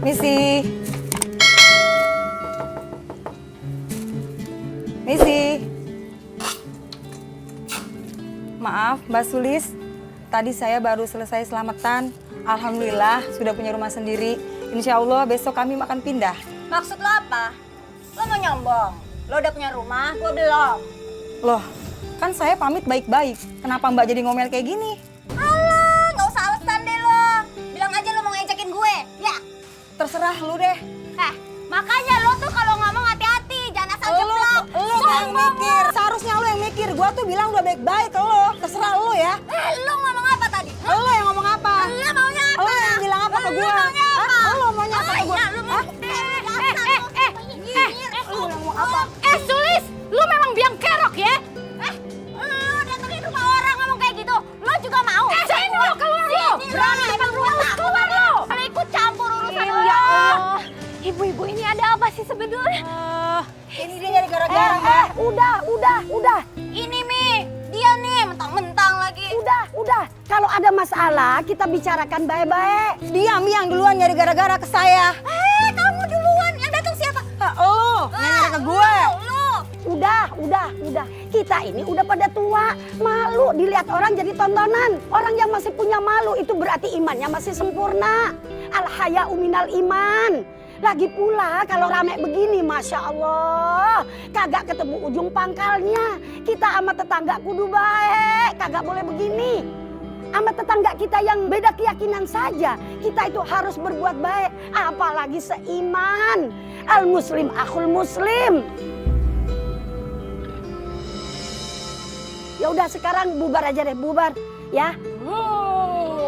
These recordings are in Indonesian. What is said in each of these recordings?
Misi. Misi. Maaf, Mbak Sulis. Tadi saya baru selesai selamatan. Alhamdulillah sudah punya rumah sendiri. Insya Allah besok kami akan pindah. Maksud lo apa? Lo mau nyombong? Lo udah punya rumah, gue belum. Loh, kan saya pamit baik-baik. Kenapa Mbak jadi ngomel kayak gini? Alah, nggak usah alasan deh lo. Bilang aja lo mau ngejekin gue, ya? Terserah lu deh. Makanya lo tuh kalau ngomong hati-hati, jangan asal jeplak. Lu yang mikir. Seharusnya lu yang mikir. Gua tuh bilang udah baik-baik ke lo. Terserah lu ya. Lo ngomong apa tadi? Lu yang ngomong apa? Lo maunya apa? Lu yang bilang apa ke gua? Lo maunya apa? Lu maunya apa ke gua? Iya, lo mau. Lu yang mau apa? Sulis, lo memang biang kerok ya? Lo datengin rumah orang ngomong kayak gitu, lo juga mau? Sini lo keluar lo! Berani depan rumah keluar lo! Kalau ikut campur urusan lo. Ya Allah, ibu-ibu ini ada apa sih sebetulnya? Ini dia nyari gara-gara, Mbak. Udah. Ini Mi, dia nih mentang-mentang lagi. Udah. Kalau ada masalah, kita bicarakan baik-baik. Dia Mi yang duluan nyari gara-gara ke saya. Kamu duluan, yang datang siapa? Lu yang nyari ke gue. Lo. Udah. Kita ini udah pada tua. Malu dilihat orang jadi tontonan. Orang yang masih punya malu itu berarti imannya masih sempurna. Al-haya'u minal iman. Lagi pula kalau rame begini, Masya Allah. Kagak ketemu ujung pangkalnya. Kita sama tetangga kudu baik. Kagak boleh begini. Sama tetangga kita yang beda keyakinan saja. Kita itu harus berbuat baik. Apalagi seiman. Al-muslim akhul muslim. Ya udah sekarang bubar aja deh, bubar ya.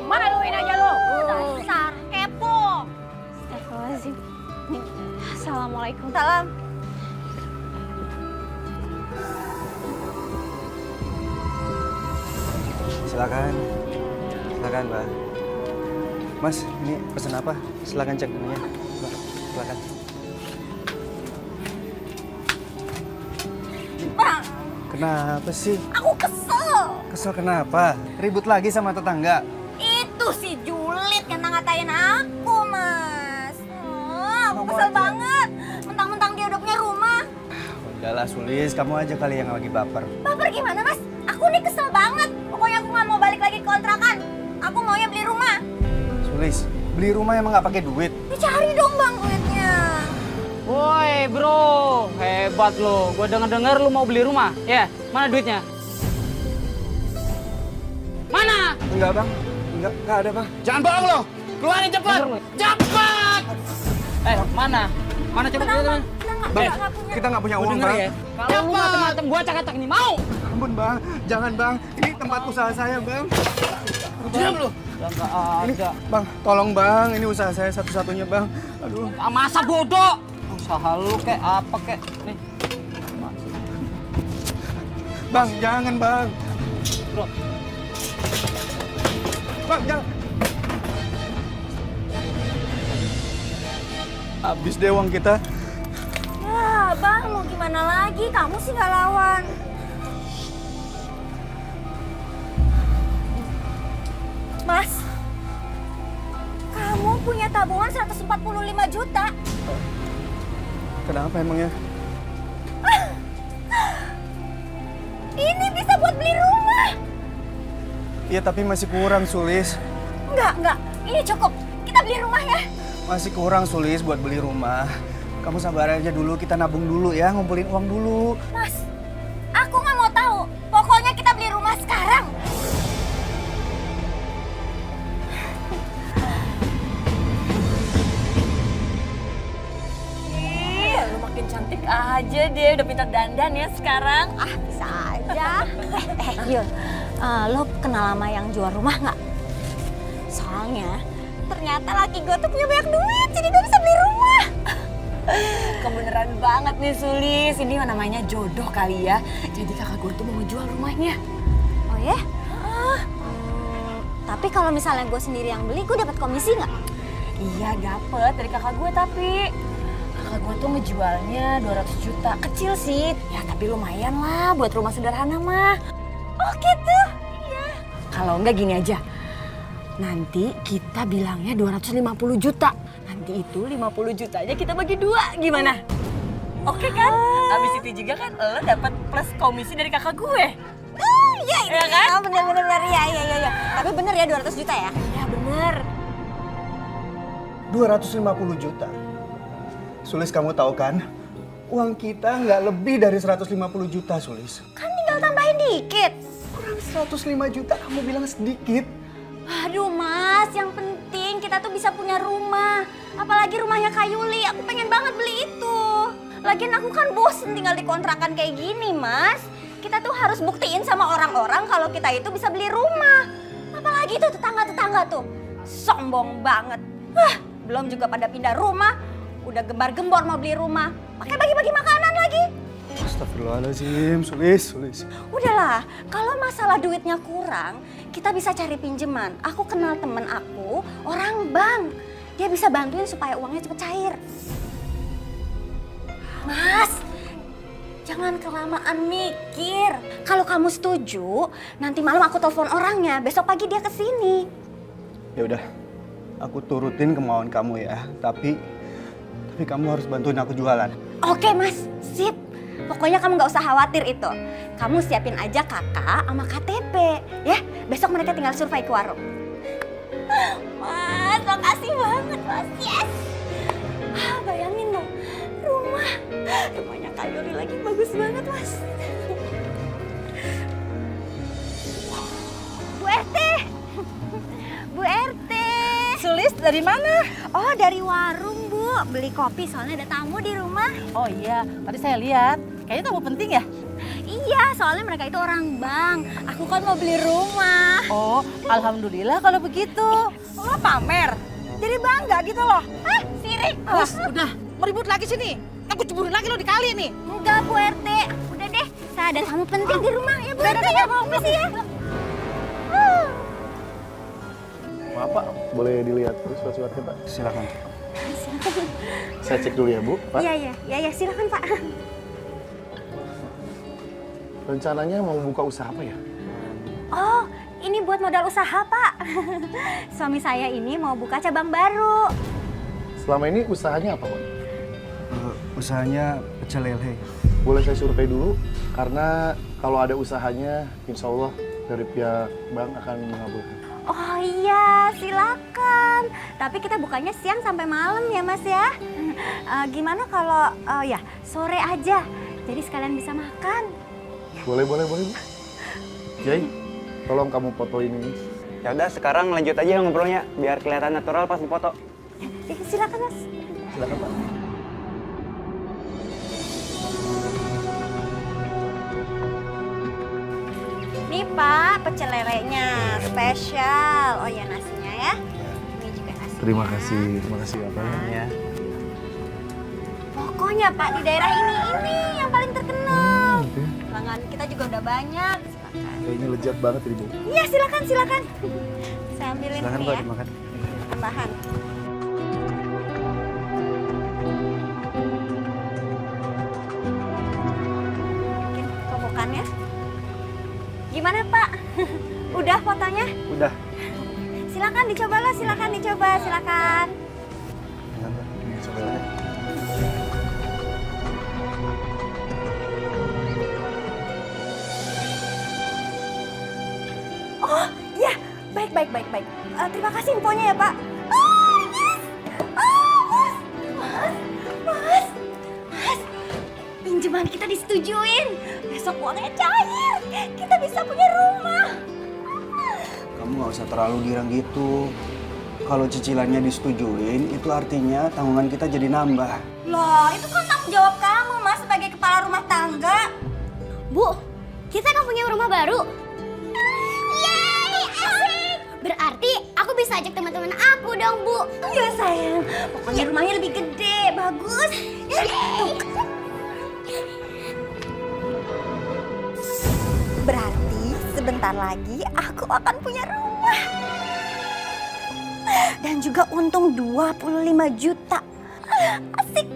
Maluin aja lo. Dasar kepo. Astagfirullahaladzim. Assalamualaikum. Salam. Silakan, Mbak. Mas, ini pesan apa? Silakan cek menunya. Mbak, silakan. Bang, Kenapa sih? aku kesel. Kesel kenapa? Ribut lagi sama tetangga? Itu si Julid yang ngatain aku, Mas. Aku Kamu kesel aja. banget. Mentang-mentang dia udah punya rumah. Udahlah, Sulis. Kamu aja kali yang lagi baper. Baper gimana, Mas? Aku nih kesel banget. Pokoknya aku nggak mau balik lagi ke kontrakan. Aku maunya beli rumah. Sulis, beli rumah emang nggak pakai duit? Dicari dong, Bang, duitnya. Woi bro, hebat lo. Gue denger-denger lu mau beli rumah. Ya, mana duitnya? Mana? Enggak, Bang. Enggak ada, Bang. Jangan bohong lo. Keluarin cepet. Cepet. Mana? Mana cepet? Kenapa? Bang, Nggak punya. kita nggak punya Gue uang, denger Bang. ya. Kalau lu macem-macem gue cak-cak ini mau. Ampun, Bang. Jangan, Bang. Ini tempat usaha saya, Bang. Diam lu. Ya nggak Ini, ada. Bang, tolong, Bang. Ini usaha saya satu-satunya, Bang. Aduh. Masa bodoh? Usaha lu kayak apa kayak nih. Bang, jangan, Bang. Bro, Bang, jangan. Habis deh uang kita. Ya, Bang, mau gimana lagi? Kamu sih nggak lawan. Mas, kamu punya tabungan 145 juta. Kenapa emangnya? Ini bisa buat beli rumah. Iya, tapi masih kurang, Sulis. Enggak. Ini cukup. Kita beli rumah ya. Masih kurang, Sulis, buat beli rumah. Kamu sabar aja dulu, kita nabung dulu ya, ngumpulin uang dulu. Mas, aku nggak mau tahu. Pokoknya kita beli rumah sekarang. Lu makin cantik aja deh. Udah pintar dandan ya sekarang. Bisa aja. Yul, lo kenal sama yang jual rumah nggak? Soalnya ternyata laki gue tuh punya banyak duit, jadi gue bisa beli rumah. Kebeneran banget nih Sulis, ini namanya jodoh kali ya. Jadi kakak gue tuh mau ngejual rumahnya. Oh ya? Tapi kalau misalnya gue sendiri yang beli, gue dapat komisi nggak? Iya dapet dari kakak gue, tapi kakak gue tuh ngejualnya 200 juta. Kecil sih, ya tapi lumayan lah buat rumah sederhana mah. Oh gitu? Iya. Kalau enggak gini aja, nanti kita bilangnya 250 juta. Nanti Nanti itu 50 jutanya kita bagi 2, gimana? Oke kan? Abis itu juga kan lo dapat plus komisi dari kakak gue. Oh iya, iya kan? Oh, bener, iya. Tapi bener ya 200 juta ya? Iya bener. 250 juta. Sulis, kamu tahu kan? Uang kita nggak lebih dari 150 juta, Sulis. Kan tinggal tambahin dikit. Kurang 105 juta, kamu bilang sedikit. Aduh mas, yang penting kita tuh bisa punya rumah. Apalagi rumahnya Kak Yuli, aku pengen banget beli itu. Lagian aku kan bosen tinggal di kontrakan kayak gini mas. Kita tuh harus buktiin sama orang-orang kalau kita itu bisa beli rumah. Apalagi tuh tetangga-tetangga tuh, sombong banget. Belum juga pada pindah rumah, udah gembar-gembor mau beli rumah. Pakai bagi-bagi makanan lagi. Astagfirullahaladzim, Sulis. Udahlah, kalau masalah duitnya kurang, kita bisa cari pinjaman. Aku kenal temen aku, orang bank. Dia bisa bantuin supaya uangnya cepet cair. Mas, jangan kelamaan mikir. Kalau kamu setuju, nanti malam aku telepon orangnya. Besok pagi dia kesini. Ya udah, aku turutin kemauan kamu ya. Tapi kamu harus bantuin aku jualan. Oke mas, sip. Pokoknya kamu gak usah khawatir itu. Kamu siapin aja kakak sama KTP. Ya, besok mereka tinggal survei ke warung. Mas, makasih banget mas. Yes. Bayangin dong, rumahnya Kak Yuli lagi bagus banget mas. Bu RT. Bu RT. Sulis dari mana? Oh dari warung bu, beli kopi soalnya ada tamu di rumah. Oh iya, tadi saya lihat. Kayaknya tamu penting ya? Iya, soalnya mereka itu orang bank. Aku kan mau beli rumah. Oh, alhamdulillah kalau begitu. Lo pamer? Jadi bangga gitu loh. Hah, sirik. Bos, udah, meribut lagi sini. Aku ceburin lagi lo di kali nih. Enggak Bu RT, udah deh. Saya ada tamu penting di rumah ya Bu RT ya. Makasih ya. Maaf Pak, boleh dilihat surat-suratnya Pak? Silakan. Saya cek dulu ya Bu, Pak. Iya, silakan Pak. Rencananya mau buka usaha apa ya? Oh, ini buat modal usaha Pak. Suami saya ini mau buka cabang baru. Selama ini usahanya apa Pak? Usahanya pecel lele. Boleh saya survei dulu? Karena kalau ada usahanya, insya Allah dari pihak bank akan mengabulkan. Oh iya, silakan. Tapi kita bukanya siang sampai malam ya Mas ya. Gimana kalau ya sore aja, jadi sekalian bisa makan. Boleh Bu. Jai, tolong kamu fotoin ini. Ya udah, sekarang lanjut aja ngobrolnya biar kelihatan natural pas dipoto. Silakan Mas. Silakan Pak. Nih Pak, pecel lelenya spesial. Oh ya nasinya ya. Ini juga nasinya. Terima kasih ya Pak. Ya. Pokoknya Pak di daerah ini yang paling terkenal. Pelanggan kita juga udah banyak. Silakan. Kayaknya lezat banget ini Bu. Iya silakan. Saya ambilin Silakan ini Pak, ya. dimakan. Tambahan. Mungkin kokokannya. Gimana Pak? Udah fotonya? Udah. Silakan dicoba. Silakan. Silakan Pak. Ini coba ya. Oh iya, baik. Terima kasih infonya ya Pak. Oh yes, mas, pinjaman kita disetujuin. Besok uangnya cair, kita bisa punya rumah. Kamu nggak usah terlalu girang gitu. Kalau cicilannya disetujuin, itu artinya tanggungan kita jadi nambah. Loh, itu kan tanggung jawab kamu mas sebagai kepala rumah tangga. Bu, kita kan punya rumah baru. Yeay, asik. Berarti aku bisa ajak teman-teman aku dong, Bu. Iya sayang, pokoknya rumahnya lebih gede, bagus. Berarti sebentar lagi aku akan punya rumah. Dan juga untung 25 juta. Asik.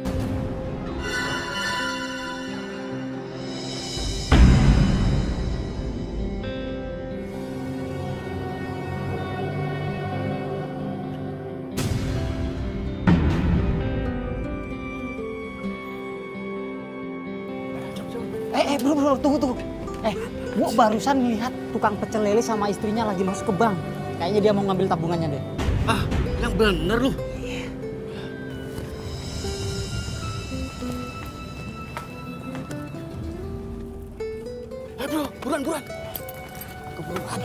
Bro, tunggu. Gua barusan lihat tukang pecel lele sama istrinya lagi masuk ke bank. Kayaknya dia mau ngambil tabungannya deh. Ah, yang bener lu. Bro, buruan.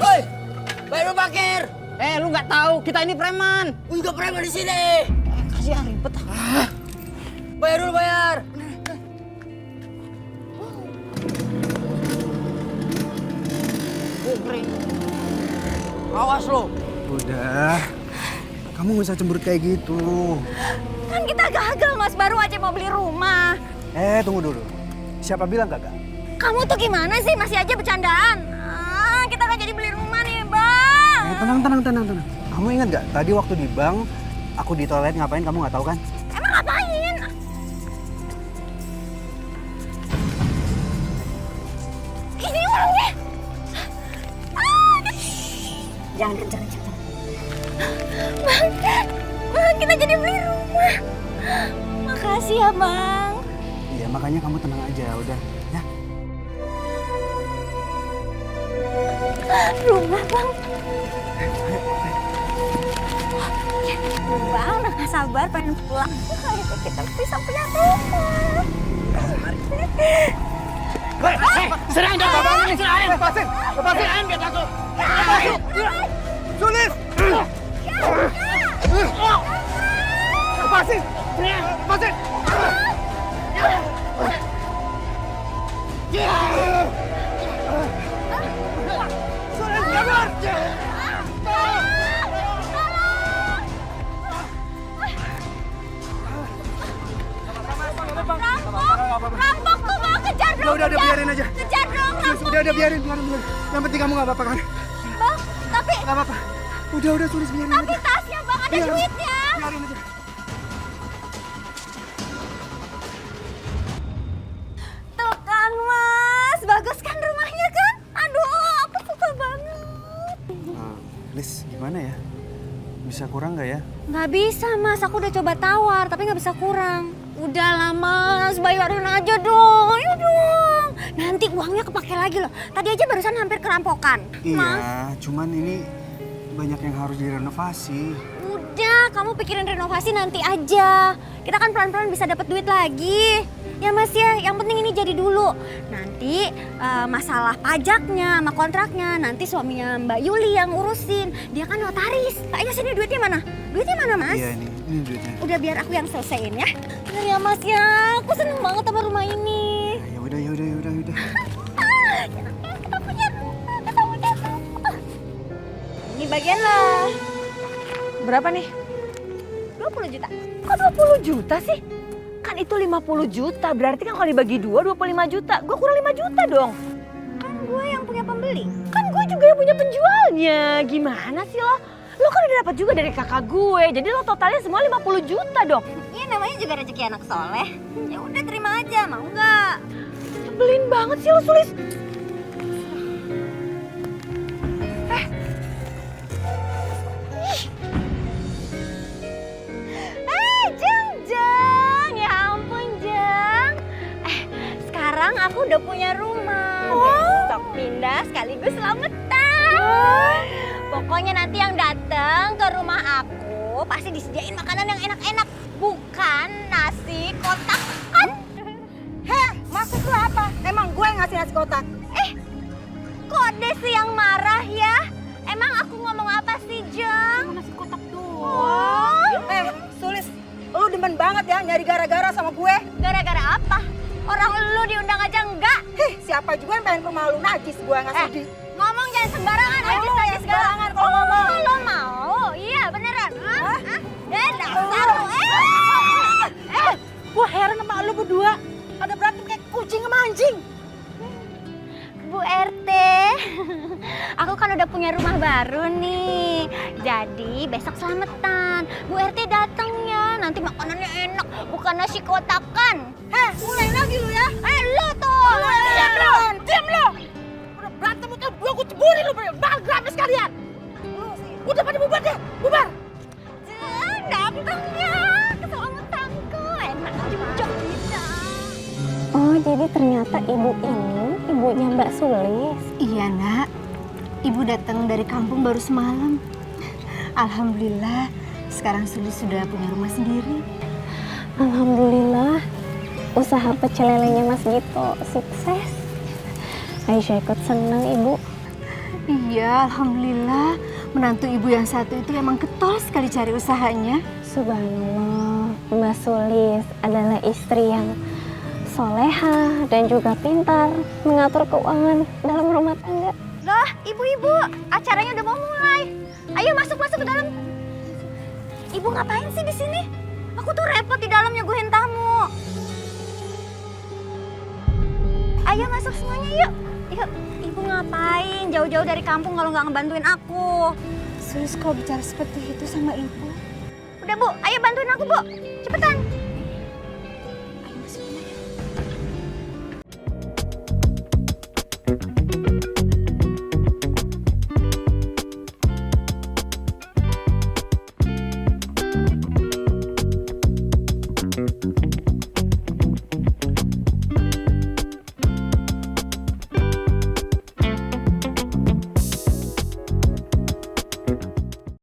Hei, baru parkir. Lu nggak tahu kita ini preman. Enggak preman di sini. Kasihan ribet. Bayar dulu, bayar. Awas lo. Udah, kamu nggak usah cemberut kayak gitu. Kan kita gagal Mas, baru aja mau beli rumah. Tunggu dulu. Siapa bilang gagal? Kamu tuh gimana sih, masih aja bercandaan? Kita kan jadi beli rumah nih Bang. Tenang. Kamu ingat gak tadi waktu di bank, aku di toilet ngapain kamu nggak tahu kan? Emang ngapain? Ini orangnya. Jangan kencang. Bang, kita jadi beli rumah. Makasih ya Bang. Iya, makanya kamu tenang aja, udah. Ya. Rumah Bang. Bang, udah gak sabar pengen pulang. Kita bisa punya rumah. Serahin dah babang ini, serahin. Lepasin, biar langsung. Sulis! Lepasin. Sulis, kabur. Rampok tuh Bang, kejar dong. Udah, biarin aja. Kejar dong, rampok. Udah, biarin. Yang penting kamu nggak apa-apa kan? Bang, tapi Nggak apa-apa. Udah, Sulis, biarin tapi aja. tasnya Bang ada Biarin. duitnya. Biarin aja. Tuh kan Mas, bagus kan rumahnya kan? Aduh, aku suka banget. Lis, gimana ya? Bisa kurang nggak ya? Nggak bisa Mas, aku udah coba tawar tapi nggak bisa kurang. Udahlah Mas, bayarin aja dong, ayo dong. Nanti uangnya kepake lagi loh. Tadi aja barusan hampir kerampokan. Mas, Iya, cuman ini banyak yang harus direnovasi. udah kamu pikirin renovasi nanti aja. Kita kan pelan-pelan bisa dapat duit lagi. Ya Mas ya, yang penting ini jadi dulu. Nanti masalah pajaknya sama kontraknya nanti suaminya Mbak Yuli yang urusin. Dia kan notaris. Ayo sini duitnya mana? Duitnya mana Mas? Iya, ini duitnya. Udah biar aku yang selesaiin ya. Bener ya Mas ya, aku seneng banget sama rumah ini. Ya udah. Kita punya rumah. Ini bagian lah. Berapa nih? 20 juta. Kok 20 juta sih? Kan itu 50 juta, berarti kan kalau dibagi 2, 25 juta. Gue kurang 5 juta dong. Kan gue yang punya pembeli. Kan gue juga yang punya penjualnya. Gimana sih lo? Lo kan udah dapat juga dari kakak gue, jadi lo totalnya semua 50 juta dong. Iya namanya juga rezeki anak soleh. Ya udah terima aja, mau nggak? Nyebelin banget sih lo, Sulis. Jeng, ya ampun Jeng. Sekarang aku udah punya rumah. Besok pindah sekaligus selamatan. Pokoknya nanti yang datang ke rumah aku pasti disediain makanan yang enak-enak. Bukan nasi kotak kan? Maksud lu apa? Emang gue yang ngasih nasi kotak? Kok Desi yang marah ya? Emang aku ngomong apa sih Jeng? Nasi kotak doang. Sulis, lu demen banget ya nyari gara-gara sama gue. Gara-gara apa? Orang lu diundang aja enggak? Siapa juga yang pengen ke rumah lu najis gue nggak sudi. Ngomong jangan sembarangan aja Ngomong saya jangan sembarangan kalau ngomong. Lo mau? Iya beneran. Dasar lu. Gue heran sama lo berdua. Ada berantem kayak kucing sama anjing. Bu RT, aku kan udah punya rumah baru nih. Jadi besok selamatan. Bu RT datang ya, nanti makanannya enak, bukan nasi kotakan. Mulai lagi lu ya. Lo tuh. Diam lo. Udah berantem itu gue ceburin lo, balgramnya sekalian. Udah pada bubar deh, bubar. Datangnya ke selamatanku, enak juga kita. Oh jadi ternyata ibu ini ibunya Mbak Sulis. Iya nak, ibu datang dari kampung baru semalam. Alhamdulillah, sekarang Sulis sudah punya rumah sendiri. Alhamdulillah, usaha pecel lelenya Mas Gito sukses. Aisyah ikut senang ibu. Iya, alhamdulillah. Menantu ibu yang satu itu emang getol sekali cari usahanya. Subhanallah, Mbak Sulis adalah istri yang soleha dan juga pintar mengatur keuangan dalam rumah tangga. Loh, ibu-ibu, acaranya udah mau mulai. Ayo masuk ke dalam. Ibu ngapain sih di sini? Aku tuh repot di dalam nyuguhin tamu. Ayo masuk semuanya yuk. Yuk, ibu ngapain jauh-jauh dari kampung kalau nggak ngebantuin aku? Sulis kok bicara seperti itu sama ibu? Udah bu, ayo bantuin aku bu, cepetan.